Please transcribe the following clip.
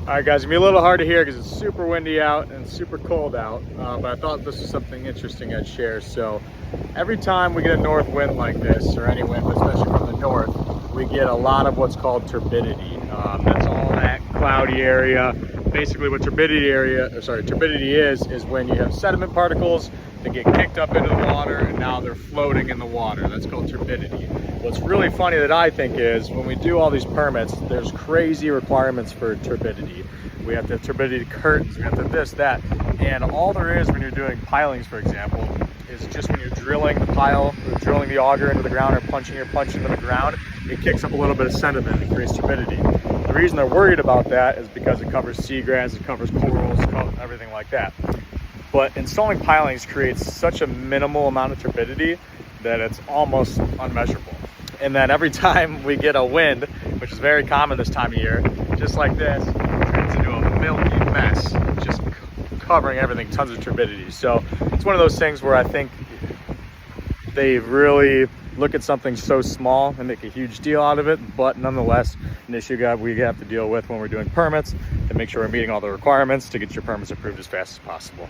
All right, guys, it's gonna be a little hard to hear because it's super windy out and super cold out, but I thought this was something interesting I'd share. So every time we get a north wind like this, or any wind, but especially from the north, we get a lot of what's called turbidity. That's all that cloudy area. Basically what turbidity is when you have sediment particles that get kicked up into the water and now they're floating in the water. That's called turbidity. What's really funny that I think is when we do all these permits, there's crazy requirements for turbidity. We have to have turbidity curtains, we have to have this, that, and all there is when you're doing pilings, for example, is just when you're drilling the pile, or drilling the auger into the ground, or punching your punch into the ground, it kicks up a little bit of sediment and creates turbidity. The reason they're worried about that is because it covers seagrass, it covers corals, everything like that. But installing pilings creates such a minimal amount of turbidity that it's almost unmeasurable. And then every time we get a wind, which is very common this time of year, just like this, it turns into a milky mess, just covering everything, tons of turbidity. So it's one of those things where I think they really look at something so small and make a huge deal out of it, but nonetheless, an issue we have to deal with when we're doing permits to make sure we're meeting all the requirements to get your permits approved as fast as possible.